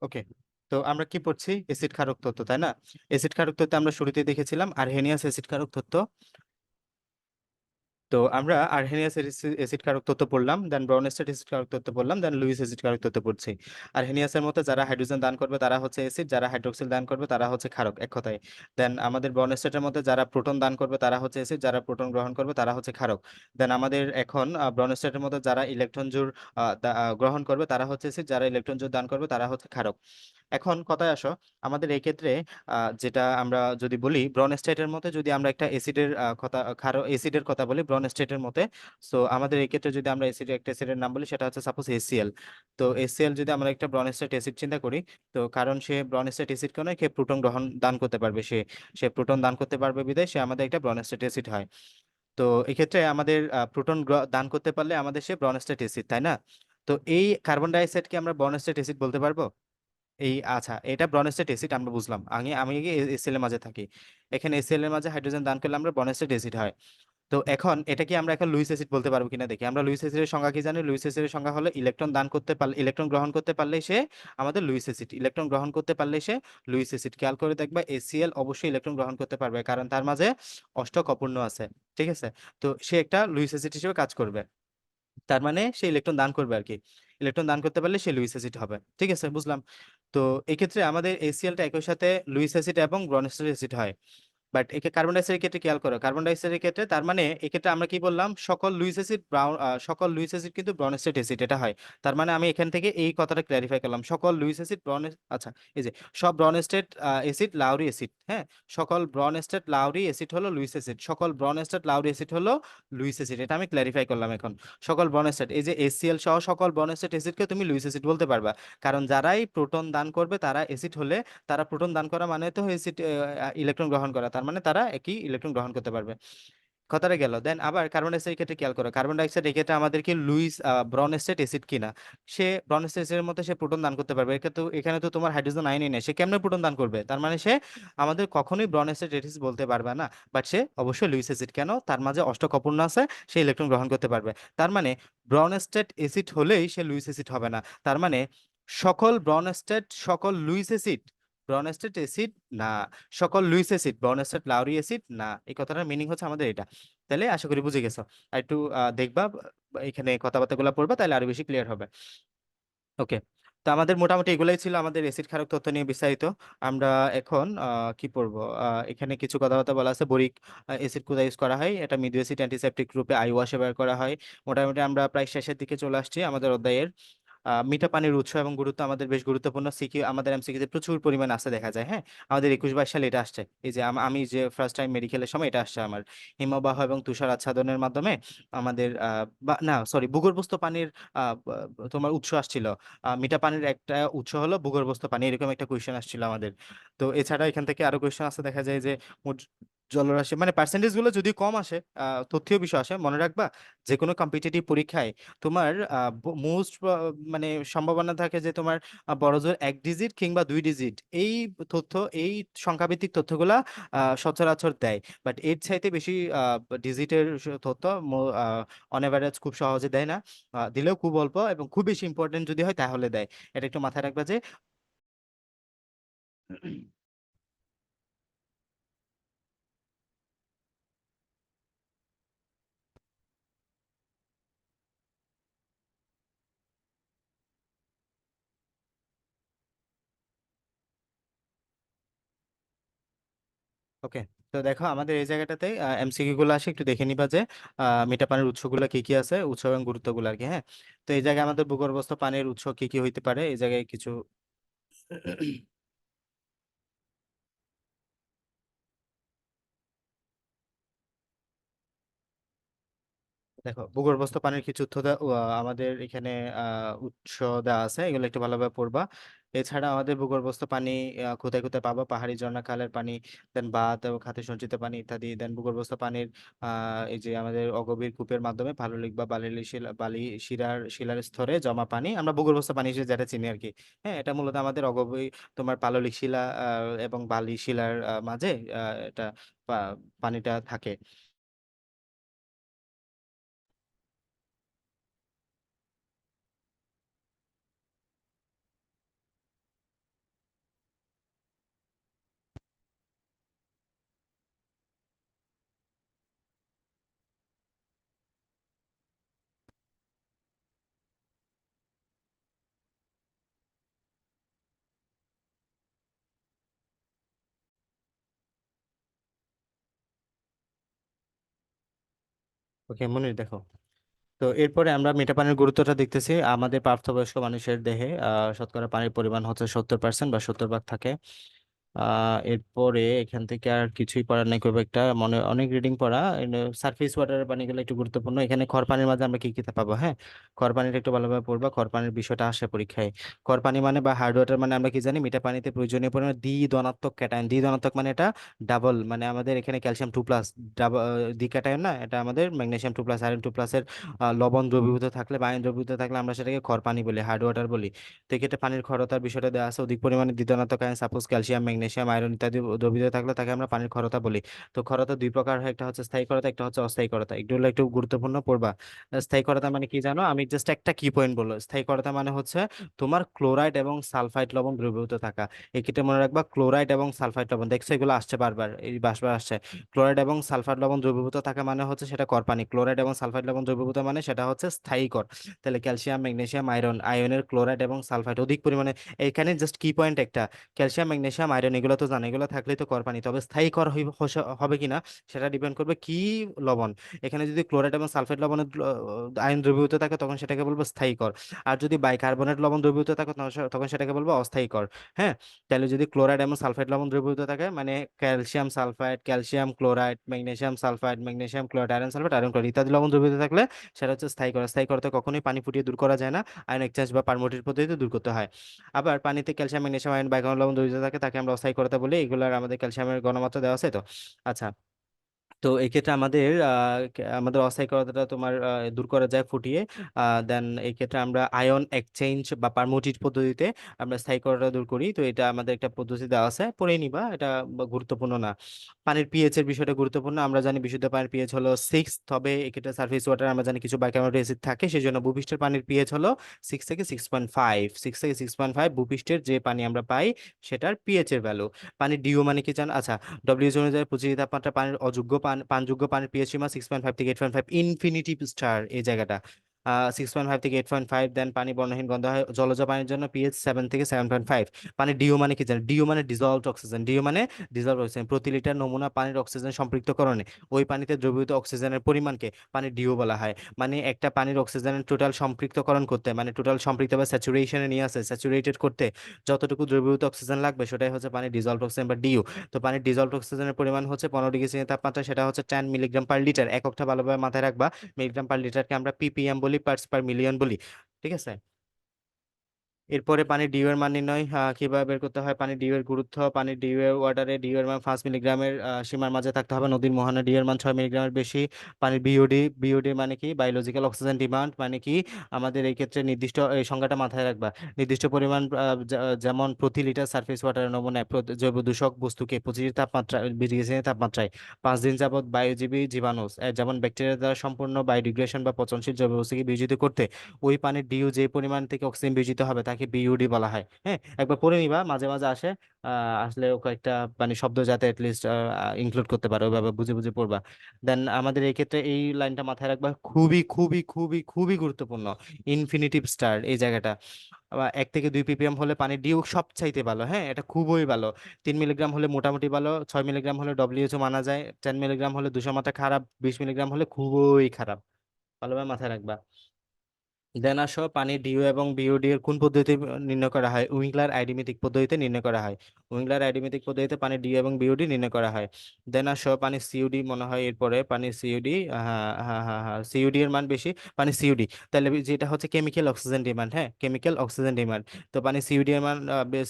ওকে। তো আমরা কি পড়ছি? অ্যাসিড ক্ষারক তত্ত্ব, তাই না? অ্যাসিড ক্ষারক তত্ত্বে আমরা শুরুতে দেখেছিলাম আরহেনিয়াস অ্যাসিড ক্ষারক তত্ত্ব। তো আমরা আরহেনিয়াস অ্যাসিড ক্ষারক তত্ত্ব পড়লাম, দেন ব্রাউনস্টেড অ্যাসিড ক্ষারক তত্ত্ব পড়লাম, দেন লুইস অ্যাসিড ক্ষারক তত্ত্ব পড়ছি। আরহেনিয়াসের মধ্যে যারা হাইড্রোজেন দান করবে তারা হচ্ছে অ্যাসিড, যারা হাইড্রোক্সিল দান করবে তারা হচ্ছে ক্ষারক, এক কথায়। দেন আমাদের ব্রাউনস্টেডের মধ্যে যারা প্রোটন দান করবে তারা হচ্ছে অ্যাসিড, যারা প্রোটন গ্রহণ করবে তারা হচ্ছে ক্ষারক। দেন আমাদের এখন ব্রাউনস্টেডের মধ্যে যারা ইলেকট্রন জোড় গ্রহণ করবে তারা হচ্ছে অ্যাসিড, যারা ইলেকট্রন জোড় দান করবে তারা হচ্ছে ক্ষারক। এখন কথায় আসো, আমাদের এই ক্ষেত্রে যেটা আমরা যদি বলি ব্রনস্টেটের মতে, যদি আমরা একটা অ্যাসিডের কথা ক্ষার অ্যাসিডের কথা বলি ব্রনস্টেটের মতে, সো আমাদের এই ক্ষেত্রে যদি আমরা একটা অ্যাসিডের নাম বলি সেটা হচ্ছে সাপোজ এসিএল। তো এসিএল যদি আমরা একটা ব্রনস্টেট অ্যাসিড চিন্তা করি, তো কারণ সে ব্রনস্টেট অ্যাসিড কেন সে প্রোটন গ্রহণ দান করতে পারবে, সে সে প্রোটন দান করতে পারবে বিধায় সে আমাদের একটা ব্রনস্টেট অ্যাসিড হয়। তো এক্ষেত্রে আমাদের প্রোটন দান করতে পারলে আমাদের সে ব্রনস্টেট অ্যাসিড, তাই না? তো এই কার্বন ডাই অক্সাইডকে আমরা ব্রনস্টেট অ্যাসিড বলতে পারবো? এই আচ্ছা, এটা ব্রনস্টেট অ্যাসিড আমরা বুঝলাম, আমি আমি এসিএল এর মাঝে থাকি। এখানে এসিএল এর মাঝে হাইড্রোজেন দান করলে আমরা ব্রনস্টেট অ্যাসিড হয়। তো এখন এটা কি আমরা এখন লুইস অ্যাসিড বলতে পারবো কিনা দেখি। আমরা লুইস অ্যাসিডের সংজ্ঞা কি জানি? লুইস অ্যাসিডের সংজ্ঞা হলো ইলেকট্রন দান করতে পারলে, ইলেকট্রন গ্রহণ করতে পারলে সে আমাদের লুইস অ্যাসিড, ইলেকট্রন গ্রহণ করতে পারলে সে লুইস অ্যাসিড। খেয়াল করে দেখবা এসিএল অবশ্যই ইলেকট্রন গ্রহণ করতে পারবে কারণ তার মাঝে অষ্টক অপূর্ণ আছে, ঠিক আছে? তো সে একটা লুইস অ্যাসিড হিসেবে কাজ করবে, তার মানে সে ইলেকট্রন দান করবে আর কি। ইলেকট্রন দান করতে পারলে সে লুইস অ্যাসিড হবে, ঠিক আছে, বুঝলাম। তো এক্ষেত্রে আমাদের এসিএলটা একই সাথে লুইস অ্যাসিড এবং ব্রনস্টেট অ্যাসিড হয়। বাট একে কার্বন ডাইঅক্সাইডের ক্ষেত্রে খেয়াল করো, কার্বন ডাইঅক্সাইডের ক্ষেত্রে তার মানে এক্ষেত্রে আমরা কি বললাম, সকল লুইস অ্যাসিড সকল লুইস অ্যাসিড কিন্তু ব্রনস্টেট অ্যাসিড এটা হয়। তার মানে আমি এখান থেকে এই কথাটা ক্ল্যারিফাই করলাম, সকল লুইস অ্যাসিড আচ্ছা, এই যে সব ব্রনস্টেট অ্যাসিড লাউরি অ্যাসিড, হ্যাঁ, সকল ব্রনস্টেট লাউরি অ্যাসিড হলো লুইস অ্যাসিড, সকল ব্রনস্টেট লাউরি অ্যাসিড হলো লুইস অ্যাসিড, এটা আমি ক্ল্যারিফাই করলাম এখন। সকল ব্রনস্টেট, এই যে এসিএল সহ সকল ব্রনস্টেট অ্যাসিডকে তুমি লুইস অ্যাসিড বলতে পারবা, কারণ যারাই প্রোটন দান করবে তারা অ্যাসিড হলে, তারা প্রোটন দান করা মানে তো অ্যাসিড, ইলেকট্রন গ্রহণ করা, তার মানে তারা একই ইলেকট্রন গ্রহণ করতে পারবে। কথাটা গেল। দেন আবার কার্বন ডাইঅক্সাইড ক্ষেত্রে খেয়াল করো, কার্বন ডাইঅক্সাইড এক্ষেত্রে আমাদের কি লুইস ব্রনস্টেট অ্যাসিড কিনা? সে ব্রনস্টেট অ্যাসিডের মধ্যে সে প্রোটন দান করতে পারবে, এখানে তো তোমার হাইড্রোজেন আয়নই নেই, সে কেমনে প্রোটন দান করবে? তার মানে সে আমাদের কখনোই ব্রনস্টেট অ্যাসিড বলতে পারবে না। বাট সে অবশ্যই লুইস অ্যাসিড, কেন? তার মাঝে অষ্টক অপূর্ণ আছে, সে ইলেকট্রন গ্রহণ করতে পারবে। তার মানে ব্রনস্টেট অ্যাসিড হলেই সে লুইস অ্যাসিড হবে না। তার মানে সকল ব্রনস্টেট সকল লুইস অ্যাসিড ব্রনস্টেট অ্যাসিড না, সকল লুইস অ্যাসিড ব্রনস্টেট লাউরি অ্যাসিড না। এই কথাটার মিনিং হচ্ছে আমাদের এটা। তাহলে আশা করি বুঝে গেছো। আর একটু দেখবা, এখানে কথাবার্তাগুলো পড়বা, তাহলে আরো বেশি ক্লিয়ার হবে। ওকে। তো আমাদের মোটামুটি এগুলাই ছিল আমাদের এসিড ক্ষারক তত্ত্ব নিয়ে বিস্তারিত। আমরা এখন কি পড়বো? এখানে কিছু কথাবার্তা বলা আছে, বরিক অ্যাসিড কোথায় ইউজ করা হয়, এটা মৃদু অ্যাসিড অ্যান্টিসেপটিক রূপে আই ওয়াশে ব্যবহার করা হয়। মোটামুটি আমরা প্রায় শেষের দিকে চলে আসছি আমাদের অধ্যায়ের। মিঠা পানির উৎস এবং গুরুত্ব আমাদের বেশ গুরুত্বপূর্ণ, আমাদের এমসিকিউ তে প্রচুর পরিমাণ আসে দেখা যায়, হ্যাঁ। আমাদের 21-22 সালে এটা আসছে, এই যে আমি যে ফার্স্ট টাইম মেডিকেলের সময় এটা আসছে আমার। হিমবাহ এবং তুষার আচ্ছাদনের মাধ্যমে আমাদের না সরি, ভূগর্ভস্থ পানির তোমার উৎস আসছিল। মিঠা পানির একটা উৎস হলো ভূগর্ভস্থ পানি, এরকম একটা কোয়েশ্চেন আসছিল আমাদের। তো এছাড়া এখান থেকে আরো কোয়েশ্চেন আছে দেখা যায় যে মোট জলরাশি, মানে পার্সেন্টেজ গুলো যদি কম আসে, তথ্যীয় বিষয় আসে, মনে রাখবা যে কোনো কম্পিটিটিভ পরীক্ষায় তোমার মোস্ট মানে সম্ভাবনা থাকে যে তোমার বড়জোর 1 ডিজিট কিংবা 2 ডিজিট এই তথ্য, এই সংখ্যাভিত্তিক তথ্যগুলা সচরাচর দেয়। বাট এর চাইতে বেশি ডিজিটের তথ্য অন এভারেজ খুব সহজে দেয় না। দিলেও খুব অল্প, এবং খুব বেশি ইম্পর্টেন্ট যদি হয় তাহলে দেয়। এটা একটু মাথায় রাখবা যে ওকে। তো দেখো আমাদের এই জায়গাটাতে এমসিকিউ গুলো আসে, একটু দেখে নিবা যে মিঠা পানির উৎসগুলো কি কি আছে, উৎস এবং গুরুত্বগুলো আর কি, হ্যাঁ। তো এই জায়গায় আমাদের ভূগর্ভস্থ পানির উৎস কি কি হইতে পারে, এই জায়গায় কিছু দেখো ভূগর্ভস্থ পানির কিছু উৎস আমাদের এখানে উৎস দেওয়া আছে, এগুলো একটু ভালোভাবে পড়বা। এছাড়া আমাদের ভূগর্ভস্থ পানি কোথায় কোথায় পাবা, পাহাড়ি ঝর্ণা খালের পানি, দেন বাঁধ এবং খাতে সঞ্চিত পানি ইত্যাদি। দেন ভূগর্ভস্থ পানির এই যে আমাদের অগভীর কূপের মাধ্যমে পাললিক বা বালি শিলার স্তরে জমা পানি আমরা ভূগর্ভস্থ পানি হিসেবে যেটা চিনি আর কি। হ্যাঁ, এটা মূলত আমাদের অগভীর তোমার পাললিক শিলা এবং বালি শিলার মাঝে এটা পানিটা থাকে। ওকে মনির দেখো, তো এরপরে আমরা মিঠা পানির গুরুত্বটা দেখতেছি। আমাদের প্রাপ্তবয়স্ক মানুষের দেহে শতকরা পানির পরিমাণ হচ্ছে 70% বা 70 ভাগ থাকে। এরপরে এখান থেকে আর কিছুই পড়ার নাই খুব একটা, মনে অনেক রিডিং পড়া। সারফেস ওয়াটারের পানিগুলো একটু গুরুত্বপূর্ণ। এখানে খড় পানির মাঝে আমরা কি কি পাবো, হ্যাঁ খড় পানিটা একটু ভালোভাবে পড়বা, খড় পানির বিষয়টা আসে পরীক্ষায়। খড় পানি মানে বা হার্ড ওয়াটার মানে আমরা কি জানি, মিঠা পানিতে প্রয়োজনীয় পরিমাণ দ্বি ধনাত্মক ক্যাটায়ন, দ্বি ধনাত্মক মানে এটা ডাবল, মানে আমাদের এখানে ক্যালসিয়াম 2+, ডাবল দ্বি ক্যাটায়ন না, এটা আমাদের ম্যাগনেসিয়াম 2+, আয়রন 2+-এর লবণ দ্রবীভূত থাকলে বা আয়ন দ্রবীভূত থাকলে আমরা সেটাকে খড় পানি বলি, হার্ড ওয়াটার বলি। তো এক্ষেত্রে পানির ক্ষারতার বিষয়টা দেওয়া আছে, অধিক পরিমাণে দ্বিধনাত্মক আয়ন সাপোজ ক্যালসিয়াম, ম্যাগনেসিয়াম, আয়রন ইত্যাদি দ্রবীভূত থাকলে তাকে আমরা পানির ক্ষারতা বলি। তো ক্ষারতা দুই প্রকার হয়, একটা হচ্ছে স্থায়ী ক্ষারতা, একটা হচ্ছে অস্থায়ী ক্ষারতা। এগুলো একটু গুরুত্বপূর্ণ পড়বা। স্থায়ী ক্ষারতা মানে কি জানো, আমি জাস্ট একটা কি পয়েন্ট বলবো। স্থায়ী ক্ষারতা মানে হচ্ছে তোমার ক্লোরাইড এবং সালফাইড লবণ দ্রবীভূত থাকা। এক্ষেত্রে মনে রাখবা ক্লোরাইড এবং সালফাইড লবণ, দেখছো এগুলো আসছে বারবার, এই বারবার আসছে। ক্লোরাইড এবং সালফাইড লবণ দ্রবীভূত থাকা মানে হচ্ছে সেটা করপানি, ক্লোরাইড এবং সালফাইড লবণ দ্রবীভূত মানে সেটা হচ্ছে স্থায়ী কর। তাহলে ক্যালসিয়াম, ম্যাগনেসিয়াম, আয়রন, আয়নের ক্লোরাইড এবং সালফাইড অধিক পরিমাণে, এখানে জাস্ট কি পয়েন্ট একটা, ক্যালসিয়াম, ম্যাগনেসিয়াম, আয়রন এগুলো তো জানো, এগুলো থাকলেই তো কর পানি। তবে স্থায়ী কর হবে কিনা সেটা ডিপেন্ড করবে কি লবণ। এখানে যদি ক্লোরাইড এবং সালফেট লবণের আয়ন দ্রবীভূত থাকে তখন সেটাকে বলবো স্থায়ী কর। আর যদি বাইকার্বনেট লবণ দ্রবীভূত থাকে তখন সেটাকে বলবো অস্থায়ী কর। হ্যাঁ, তাহলে যদি ক্লোরাইড এবং সালফেট লবণ দ্রবীভূত থাকে মানে calcium sulphide, calcium chloride, magnesium sulphide, magnesium chloride, iron sulphate, iron chloride ইত্যাদি লবণ দ্রবীভূত থাকলে সেটা হচ্ছে স্থায়ী কর। স্থায়ী করতে কখনোই পানি ফুটিয়ে দূর করা যায় না, আয়ন এক্সচেঞ্জ বা পারমোটিভ পদ্ধতিতে দূর করতে হয়। আবার পানিতে ক্যালসিয়াম, ম্যাগনেসিয়াম, আয়ন, বাইকার্বনেট লবণ দ্রবীভূত থাকে তাকে আমরা অস্থায়ী করতে বলি। এগুলোর আমাদের ক্যালসিয়ামের ঘনমাত্রা দেওয়া আছে তো। আচ্ছা, তো এই ক্ষেত্রে আমাদের আমাদের অস্থায়িকতাটা তোমার দূর করা যায় ফুটিয়ে। দেন এই ক্ষেত্রে আমরা আয়ন এক্সচেঞ্জ বা পারমোটিভ পদ্ধতিতে আমরা স্থায়িকতাটা দূর করি। তো এটা আমাদের একটা পদ্ধতি দেওয়া আছে, পড়ে নিবা, এটা গুরুত্বপূর্ণ না। পানির পিএইচ এর বিষয়টা গুরুত্বপূর্ণ। আমরা জানি বিশুদ্ধ পানির পিএইচ হলো 6, তবে এক্ষেত্রে সারফেস ওয়াটার আমরা জানি কিছু বাইকার্বনেট অ্যাসিড থাকে, সেই জন্য ভূপৃষ্ঠের পানির পিএইচ হলো 6 থেকে 6.5, 6 থেকে 6.5 ভূপৃষ্ঠের যে পানি আমরা পাই সেটার পিএইচ এর ভ্যালু। পানির ডিও মানে কি জান, আচ্ছা, ডব্লিউএইচও অনুযায়ী পৃথিবী তাপমাত্রা পানির অযোগ্য পানযোগ্য পানির পিএইচ সীমা 6.5 থেকে 8.5, ইনফিনিটিভ স্টার এই জায়গাটা। 6.5 থেকে 8.5, দেন পানি বর্ণহীন গন্ধ হয়। জলজ পানির জন্য পিএইচ 7 থেকে 7.5। পানি ডিও মানে কি জানেন, ডিও মানে ডিজলভড অক্সিজেন, ডিও মানে ডিজলভড অক্সিজেন। প্রতি লিটার নমুনা পানির অক্সিজেন সম্পৃক্তকরণে ওই পানিতে দ্রবীভূত অক্সিজেনের পরিমাণকে পানির ডিও বলা হয়। মানে একটা পানির অক্সিজেনের টোটাল সম্পৃক্তকরণ করতে, মানে টোটাল সম্পৃক্ত বা স্যাচুরেশনে নিয়ে আসে, স্যাচুরেটেড করতে যতটুকু দ্রবীভূত অক্সিজেন লাগবে সেটাই হচ্ছে পানির ডিজলভড অক্সিজেন বা ডিও। তো পানির ডিজলভড অক্সিজেনের পরিমাণ হচ্ছে 15 ডিগ্রি সেলসিয়াস তাপমাত্রা, সেটা হচ্ছে 10 মিলিগ্রাম পার লিটার। এককটা ভালোভাবে মাথায় রাখবা, মিলিগ্রাম পার লিটারকে আমরা পিপিএম বলি, পার্টস পার মিলিয়ন বলি। ঠিক আছে। এরপরে পানির ডিউ এর মান নির্ণয় কিভাবে বের করতে হয়। পানির ডিউ এর গুরুত্ব, পানির ডিউ এর ওয়াটারে ডিউ এর মান 5 মিলিগ্রামের সীমার মাঝে থাকতে হবে। নদীর মোহনা ডিউ এর মান 6 মিলিগ্রামের বেশি। পানির বিওডি মানে কি, বায়োলজিক্যাল অক্সিজেন ডিমান্ড মানে কি, আমাদের এই ক্ষেত্রে নির্দিষ্ট এই সংজ্ঞাটা মাথায় রাখবা। নির্দিষ্ট পরিমাণ যেমন প্রতি লিটার সারফেস ওয়াটারের নমুনায় জৈব দূষক বস্তুকে 25 ডিগ্রি তাপমাত্রায় 5 দিন যাবত বায়োজীবী জীবাণু যেমন ব্যাকটেরিয়া দ্বারা সম্পূর্ণ বায়োডিগ্রেশন বা পচনশীল জৈব বস্তুকে বিয়োজিত করতে ওই পানির ডিউ যে পরিমাণ থেকে অক্সিজেন বিয়োজিত হবে তাকে বিইউডি বলা হয়। হ্যাঁ, একবার পড়ে নিবা, মাঝে মাঝে আসে। আসলে ও কয়েকটা মানে শব্দ যাতে অ্যাটলিস্ট ইনক্লুড করতে পারো, ওইভাবে বুঝে বুঝে পড়বা। দেন আমাদের এই ক্ষেত্রে এই লাইনটা মাথায় রাখবা, খুবই খুবই খুবই খুবই গুরুত্বপূর্ণ। ইনফিনিটিভ স্টার এই জায়গাটা। 1 থেকে 2 ppm হলে পানির ডিউ সবচাইতে ভালো, হ্যাঁ এটা খুবই ভালো। 3 মিলিগ্রাম হলে মোটামুটি ভালো, 6 মিলিগ্রাম হলে ডব্লিউএইচও মানা যায়, 10 মিলিগ্রাম হলে দূষণ মাত্রা খারাপ, 20 মিলিগ্রাম হলে খুবই খারাপ। ভালোভাবে মাথায় রাখবা। দেন আসো, পানি ডিও এবং বিওডি এর কোন পদ্ধতিতে নির্ণয় করা হয়। উইংলার আইডেমেটিক পদ্ধতিতে নির্ণয় করা হয়। উইংলার আইডেমেটিক পদ্ধতিতে পানি ডিও এবং বিওডি নির্ণয় করা হয়। দেন আসো, পানি সিইউডি মনে হয় এরপরে, পানি সিইউডি, হ্যাঁ হ্যাঁ হ্যাঁ হ্যাঁ, সিইউডি এর মান বেশি। পানি সিইউডি, তাহলে যেটা হচ্ছে কেমিক্যাল অক্সিজেন ডিমান্ড, হ্যাঁ কেমিক্যাল অক্সিজেন ডিমান্ড। তো পানি সিইউডি এর মান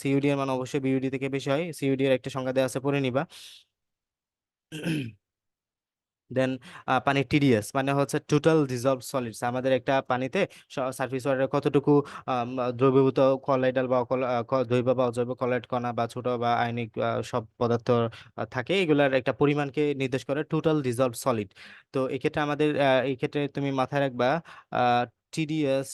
সিইউডি এর মান অবশ্যই বিওডি থেকে বেশি হয়। সিইউডি এর একটা সংজ্ঞা দেওয়া আছে, পড়ে নিবা। দেন পানি টিডিএস মানে হচ্ছে টোটাল ডিজলভ সলিডস। আমাদের একটা পানিতে সারফেস ওয়াটারে কতটুকু দ্রবীভূত কলাইডাল বা জৈব বা অজৈব কলাইড কণা বা ছোট বা আয়নিক সব পদার্থ থাকে, এগুলার একটা পরিমাণকে নির্দেশ করে টোটাল ডিজলভ সলিড। তো এক্ষেত্রে আমাদের এই ক্ষেত্রে তুমি মাথায় রাখবা টিডিএস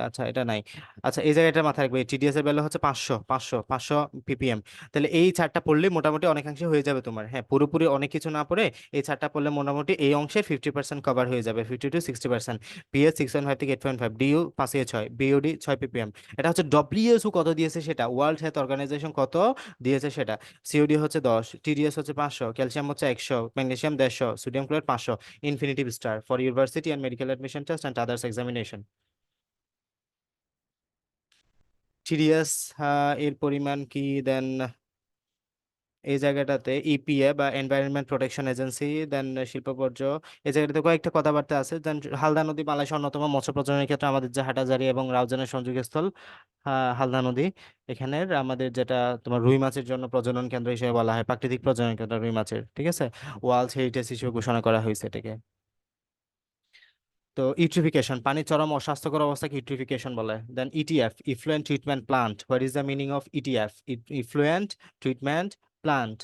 আচ্ছা এটা নাই। আচ্ছা এই জায়গাটা মাথায় রাখবে, টিডিএস এর ভ্যালু হচ্ছে 500 পিপিএম। তাহলে এই চারটা পড়লে মোটামুটি অনেকাংশে হয়ে যাবে তোমার, হ্যাঁ পুরোপুরি অনেক কিছু না পড়ে এই চারটা পড়লে মোটামুটি এই অংশের 50% কভার হয়ে যাবে, 50 to 60%। পিএস 6.5 থেকে 8.5, ডিইউ 5 থেকে 6, বিওডি 6 পিপিএম। এটা হচ্ছে ডব্লিউএসও কত দিয়েছে সেটা, ওয়ার্ল্ড হেলথ অর্গানাইজেশন কত দিয়েছে সেটা। সিওডি হচ্ছে 10, টিডিএস হচ্ছে 500, ক্যালসিয়াম হচ্ছে 100, magnesium 150, sodium chloride 500, infinitive star for university and medical admission test and others examination. TDS এর পরিমাণ কি দেন এই জায়গাটাতে, ইপিএ বা এনভায়রনমেন্ট প্রোটেকশন এজেন্সি, দেন শিল্প বর্জ্য, এই জায়গাটাতে কয়েকটা কথাবার্তা আছে। দেন হালদা নদী বাংলাদেশের অন্যতম মৎস্য প্রজননের ক্ষেত্রে আমাদের যে হাটাজারি এবং রাউজানের সংযোগস্থল, হালদা নদী, এখানের আমাদের যেটা তোমার রুই মাছের জন্য প্রজনন কেন্দ্র হিসেবে বলা হয়, প্রাকৃতিক প্রজনন কেন্দ্র রুই মাছের, ঠিক আছে। ওয়ার্ল্ড হেরিটেজ হিসেবে ঘোষণা করা হয়েছে এটাকে। তো ইউট্রিফিকেশন, পানির চরম অস্বাস্থ্যকর অবস্থাকে ইউট্রিফিকেশন বলে। Then ETF, effluent treatment plant, what is the meaning of ETF? Effluent treatment plant.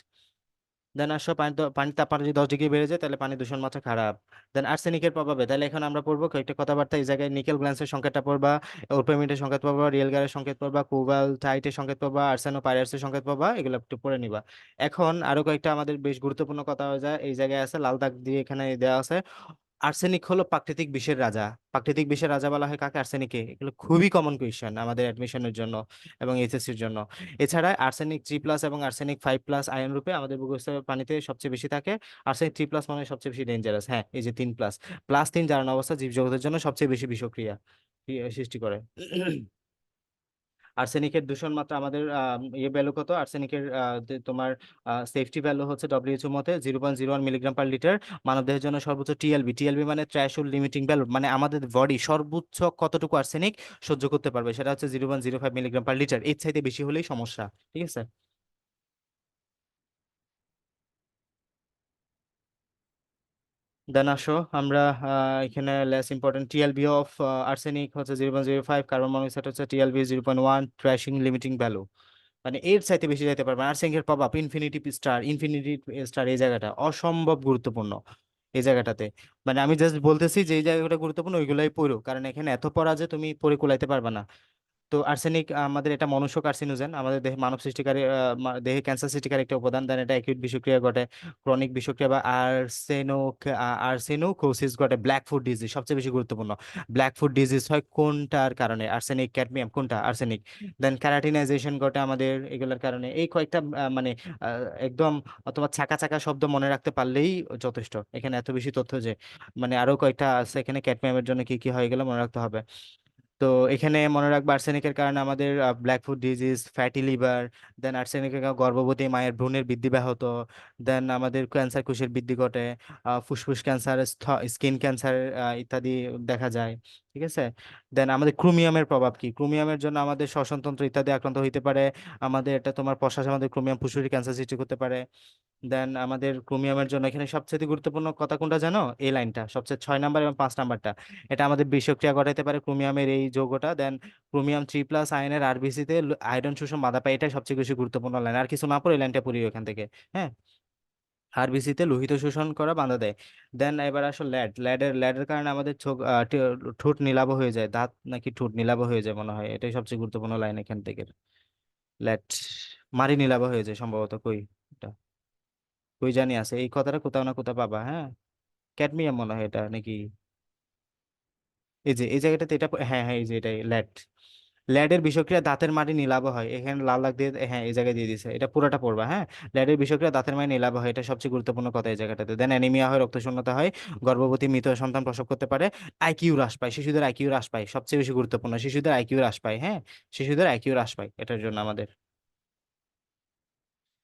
Then আসো পানির তাপমাত্রা যদি 10 ডিগ্রি বেড়ে যায় তাহলে পানি দূষণ মাত্রা খারাপ। দেন আর্সেনিকের প্রভাবে, তাহলে এখন আমরা পড়বো কয়েকটা কথাবার্তা এই জায়গায়, নিকেল গ্ল্যান্সের সংকেতটা পড়বা, ওরপেমিন্টের সংকেত পড়বা, রিয়েল গ্যাসের সংকেত পড়বা, কোবালটাইটের সংকেত পড়বা, আর্সেনো পাইরাসের সংকেত পড়বা, এগুলো একটু পড়ে নিবা। এখন আরো কয়েকটা আমাদের বেশ গুরুত্বপূর্ণ কথা হয়ে যায় এই জায়গায় আছে, লাল দাগ দিয়ে এখানে দেওয়া আছে। আর্সেনিক হলো প্রাকৃতিক বিষের রাজা। প্রাকৃতিক বিষের রাজা বলা হয় কাকে? আর্সেনিককে। এগুলো খুবই কমন কোয়েশ্চেন আমাদের অ্যাডমিশনের জন্য এবং এইচএসসির জন্য। এছাড়া আর্সেনিক 3+ এবং আর্সেনিক 5+ আয়ন রূপে আমাদের ভূগর্ভস্থ পানিতে সবচেয়ে বেশি থাকে। আর্সেনিক 3+ মানে সবচেয়ে বেশি ডেঞ্জারাস, হ্যাঁ এই যে 3+, +3 জারণ অবস্থা জীবজগতের জন্য সবচেয়ে বেশি বিষক্রিয়া সৃষ্টি করে। আর্সেনিকের দূষণ মাত্রা আমাদের ইয়ে ভ্যালু কত আর্সেনিকের, তোমার সেফটি ভ্যালু হচ্ছে ডব্লিউএইচও মতে 0.01 মিলিগ্রাম পার লিটার। মানবদেহের জন্য সর্বোচ্চ টিএলবি, টিএলবি মানে থ্রেশহোল্ড লিমিটিং ভ্যালু, মানে আমাদের বডি সর্বোচ্চ কতটুকু আর্সেনিক সহ্য করতে পারবে সেটা হচ্ছে 0.05 মিলিগ্রাম পার লিটার, এর চাইতে বেশি হলেই সমস্যা, ঠিক আছে। দেন আসো আমরা এখানে লেস ইম্পর্টেন্ট, টিএলবি অফ আর্সেনিক হচ্ছে 0.05, কার্বন মনোক্সাইড হচ্ছে টিএলবি 0.1, ট্র্যাশিং লিমিটিং ভ্যালু। মানে এর চাইতে বেশি যাইতে পারবে না। আর সিংহের প্রভাব, ইনফিনিটি স্টার, ইনফিনিটি স্টার এই জায়গাটা অসম্ভব গুরুত্বপূর্ণ এই জায়গাটাতে। মানে আমি জাস্ট বলতেছি যে এই জায়গাটা গুরুত্বপূর্ণ ওইগুলাই পড়ো, কারণ এখানে এত পড়া যে তুমি পড়ে কুলাইতে পারবে না। তো আর্সেনিক আমাদের এটা মনুষ্য কার্সিনোজেন, আমাদের দেহে মানব সৃষ্টিকারী, দেহে ক্যান্সার সৃষ্টিকারী একটা উপাদান। দেন এটা অ্যাকিউট বিষক্রিয়া ঘটে, ক্রনিক বিষক্রিয়া বা আর্সেনোকোসিস ঘটে। ব্ল্যাক ফুড ডিজিজ সবচেয়ে বেশি গুরুত্বপূর্ণ, ব্ল্যাক ফুড ডিজিজ হয় কোনটার কারণে? আর্সেনিক, ক্যাডমিয়াম, কোনটা? আর্সেনিক। দেন ক্যারাটিনাইজেশন ঘটে আমাদের এগুলোর কারণে। এই কয়েকটা মানে একদম তোমার ছাকা ছাকা শব্দ মনে রাখতে পারলেই যথেষ্ট, এখানে এত বেশি তথ্য যে মানে আরো কয়েকটা আছে এখানে, ক্যাডমিয়ামের জন্য কি কি হয় এগুলো মনে রাখতে হবে। তো এখানে মনে রাখবো আর্সেনিকের কারণে আমাদের black foot disease, fatty liver. Then আর্সেনিকের কারণে গর্ভবতী মায়ের ভ্রূণের বৃদ্ধি ব্যাহত। দেন আমাদের ক্যান্সার কোষের বৃদ্ধি ঘটে, ফুসফুস ক্যান্সার, স্কিন ক্যান্সার ইত্যাদি দেখা যায়, ঠিক আছে। দেন আমাদের ক্রোমিয়ামের প্রভাব কি? ক্রোমিয়ামের জন্য আমাদের শ্বসনতন্ত্র ইত্যাদি আক্রান্ত হইতে পারে। আমাদের এটা তোমার প্রশ্বাসের আমাদের ক্রোমিয়াম ফুসফুস ক্যান্সার সৃষ্টি করতে পারে। দেন আমাদের ক্রোমিয়ামের জন্য এখানে সবচেয়ে গুরুত্বপূর্ণ কথা কোনটা জানো? এই লাইনটা সবচেয়ে 6 নাম্বার এবং 5 নাম্বারটা, এটা আমাদের বিষক্রিয়া ঘটাইতে পারে ক্রোমিয়ামের এই যৌগটা। দেন ক্রোমিয়াম 3+ আয়নের আরবিসিতে আয়রন শোষণ বাধা পায়, এটাই সবচেয়ে বেশি গুরুত্বপূর্ণ লাইন। আর কিছু না পড়ে এই লাইনটা পড়ি ওখান থেকে, হ্যাঁ। আরবিসিতে লোহিত শোষণ করা বাধা দেয়। দেন এবার আসলে ল্যাডের কারণে আমাদের চোখ ঠোঁট নীলাভ হয়ে যায়, দাঁত নাকি ঠোঁট নীলাভ হয়ে যায় মনে হয়, এটাই সবচেয়ে গুরুত্বপূর্ণ লাইন এখান থেকে। ল্যাড মারি নীলাভ হয়ে যায় সম্ভবত, কই এটা, কই জানি আছে এই কথাটা কোথাও না কোথাও পাবা, হ্যাঁ। ক্যাডমিয়াম মনে হয় এটা নাকি, এই যে এই জায়গাটাতে এটা হ্যাঁ হ্যাঁ এই যে এটাই ল্যাড। ল্যাডের বিষক্রিয়া দাঁতের মাড়ি নীলাভ হয়, এখানে লাল দাগ দিয়ে হ্যাঁ এই জায়গায় দিয়ে দিছে, এটা পুরোটা পড়বা, হ্যাঁ। ল্যাডের বিষক্রিয়া দাঁতের মাড়ি নীলাভ হয়, এটা সবচেয়ে গুরুত্বপূর্ণ কথা এই জায়গাটাতে। দেন অ্যানিমিয়া হয়, রক্তশূন্যতা হয়, গর্ভবতী মৃত সন্তান প্রসব করতে পারে। আইকিউ হ্রাস পায়, শিশুদের আইকিউ হ্রাস পায়, সবচেয়ে বেশি গুরুত্বপূর্ণ, শিশুদের আইকিউ হ্রাস পায়, হ্যাঁ। শিশুদের আইকিউ হ্রাস পায় এটার জন্য আমাদের।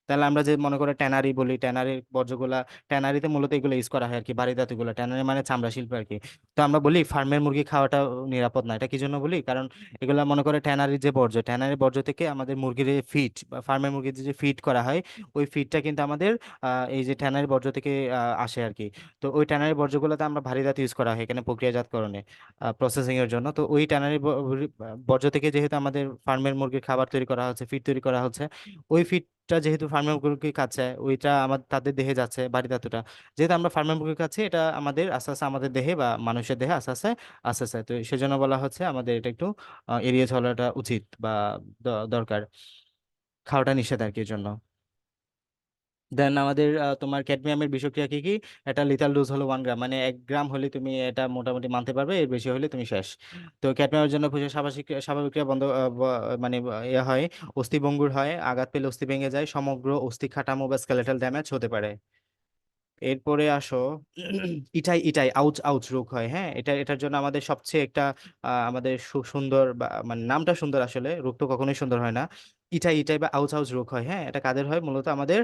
তাহলে আমরা যে মনে করে ট্যানারি বলি, ট্যানারির বর্জ্যগুলা, ট্যানারিতে মূলত এগুলো ইউজ করা হয় আর কি, বাড়ি ধাতুগুলো। ট্যানারি মানে চামড়া শিল্প আর কি। তো আমরা বলি ফার্মের মুরগি খাওয়াটা নিরাপদ না, এটা কি জন্য বলি? কারণ এগুলা মনে করে ট্যানারির যে বর্জ্য, ট্যানারির বর্জ্য থেকে আমাদের মুরগির ফিড বা ফার্মের মুরগির যে ফিড করা হয়, ওই ফিডটা কিন্তু আমাদের এই যে ট্যানারির বর্জ্য থেকে আসে আর কি। তো ওই ট্যানারির বর্জ্যগুলোতে আমরা ভারী ধাতু ইউজ করা হয় এখানে প্রক্রিয়াজাতকরণে, প্রসেসিং এর জন্য। তো ওই ট্যানারি বর্জ্য থেকে যেহেতু আমাদের ফার্মের মুরগির খাবার তৈরি করা হচ্ছে, ফিড তৈরি করা হচ্ছে, ওই ফিড ওইটা যেহেতু ফার্মের মুরগি খাচ্ছে, ওইটা আমাদের তাদের দেহে যাচ্ছে বাড়ি ধাতুটা, যেহেতু আমরা ফার্মের মুরগি খাচ্ছি, এটা আমাদের আস্তে আস্তে আমাদের দেহে বা মানুষের দেহে আস্তে আস্তে আস্তে আস্তে, তো সেজন্য বলা হচ্ছে আমাদের এটা একটু এড়িয়ে চলাটা উচিত বা দরকার, খাওয়াটা নিষেধ আর কি এর জন্য। দেন আমাদের তোমার ক্যাডমিয়ামের বিষক্রিয়া কি কি? এটা লিথাল ডোজ হলো 1 গ্রাম, মানে 1 গ্রাম হলে তুমি এটা মোটামুটি মানতে পারবে, এর বেশি হলে তুমি শেষ। তো ক্যাডমিয়ামের জন্য ফুসফুসের স্বাভাবিক স্বাভাবিক ক্রিয়া বন্ধ, মানে ইয়ে হয়, অস্থিভঙ্গুর হয়, আঘাত পেলে অস্থি ভেঙে যায়, সমগ্র অস্থি কাঠামো বা স্কেলেটাল ড্যামেজ হতে পারে। এরপরে আসো, ইটাই ইটাই আউচ আউচ রোগ হয়। হ্যাঁ, এটার জন্য আমাদের সবচেয়ে একটা আমাদের সুন্দর বা মানে নামটা সুন্দর, আসলে রোগ তো কখনোই সুন্দর হয় না। ইটাই ইটাই বা আউচ আউচ রোগ হয়। হ্যাঁ, এটা কাদের হয়? মূলত আমাদের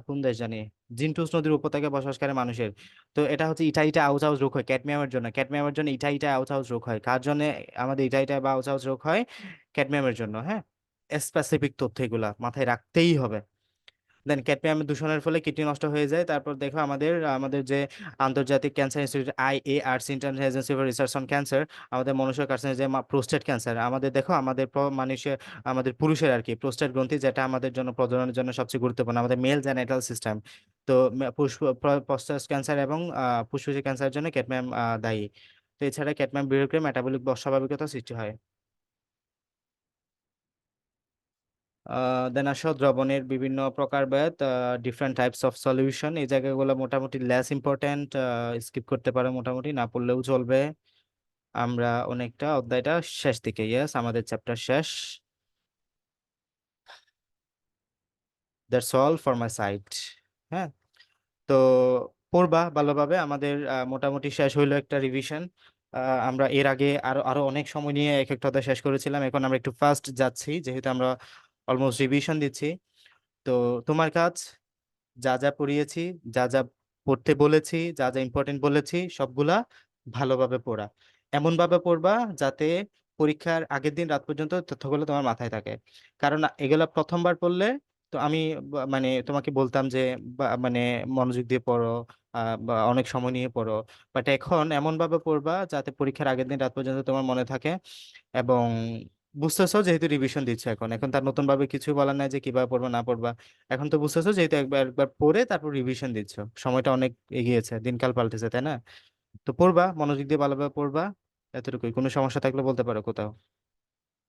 কোন দেশ জানি, জিন্টুস নদীর উপত্যকায় বসবাসকারী মানুষের। তো এটা হচ্ছে ইটা ইটা আউচ আউচ রোগ হয় ক্যাডমিয়ামের জন্য, ক্যাডমিয়ামের জন্য ইটা ইটা আউচ আউচ রোগ হয়। কার জন্য আমাদের ইটা ইটা বা আউচ আউচ রোগ হয়? ক্যাডমিয়ামের জন্য। হ্যাঁ, স্পেসিফিক তথ্য এগুলা মাথায় রাখতেই হবে। দেন ক্যাডমিয়াম দূষণের ফলে কিডনি নষ্ট হয়ে যায়। তারপর দেখো আমাদের আমাদের যে আন্তর্জাতিক cancer institute IARC, international agency for research on cancer, আমাদের মনুষ্য কার্সিনোম যে প্রোস্টেট ক্যান্সার, আমাদের দেখো আমাদের মানুষের, আমাদের পুরুষের আর কি, প্রোস্টেট গ্রন্থি যেটা আমাদের জন্য প্রজননের জন্য সবচেয়ে গুরুত্বপূর্ণ, আমাদের মেল জেনাইটাল সিস্টেম। তো প্রোস্টেট ক্যান্সার এবং ফুসফুসের ক্যান্সারের জন্য ক্যাডমিয়াম দায়ী। তো এছাড়া ক্যাডমিয়াম বিক্রিয়া মেটাবলিক অস্বাভাবিকতা সৃষ্টি হয়। দেন আসো দ্রবণের বিভিন্ন প্রকারভেদ, ডিফারেন্ট টাইপস অফ সলিউশন, এই জায়গাগুলো মোটামুটি লেস ইম্পর্ট্যান্ট, স্কিপ করতে পারো, মোটামুটি না পড়লেও চলবে। আমরা অনেকটা অধ্যায়টা শেষ দিকে, ইয়েস আমাদের চ্যাপ্টার শেষ। That's all for my side. হ্যাঁ, তো পড়বা ভালোভাবে, আমাদের মোটামুটি শেষ হইলো একটা রিভিশন। আমরা এর আগে আরো আরো অনেক সময় নিয়ে এক একটা অধ্যায় শেষ করেছিলাম, এখন আমরা একটু ফাস্ট যাচ্ছি যেহেতু আমরা অলমোস্ট রিভিশন দিচ্ছি। তো তোমার কাজ, যা যা পড়িয়েছি, যা যা পড়তে বলেছি, যা যা ইম্পর্টেন্ট বলেছি, সবগুলা ভালোভাবে পড়া, এমন ভাবে পড়বা যাতে পরীক্ষার আগের দিন রাত পর্যন্ত তথ্যগুলো তোমার মাথায় থাকে। কারণ এগুলা প্রথমবার পড়লে, তো আমি মানে তোমাকে বলতাম যে মানে মনোযোগ দিয়ে পড়ো, বা অনেক সময় নিয়ে পড়ো, বাট এখন এমন ভাবে পড়বা যাতে পরীক্ষার আগের দিন রাত পর্যন্ত তোমার মনে থাকে। এবং বুঝতেছো যেহেতু রিভিশন দিচ্ছ, এখন এখন তার নতুন ভাবে কিছু বলার নাই যে কিভাবে পড়বা না পড়বা। এখন তো বুঝতেছো যেহেতু একবার একবার পড়ে তারপর রিভিশন দিচ্ছ, সময়টা অনেক এগিয়েছে, দিনকাল পাল্টেছে, তাই না? তো পড়বা, মনোযোগ দিয়ে ভালোভাবে পড়বা। এতটুকুই, কোনো সমস্যা থাকলে বলতে পারো কোথাও।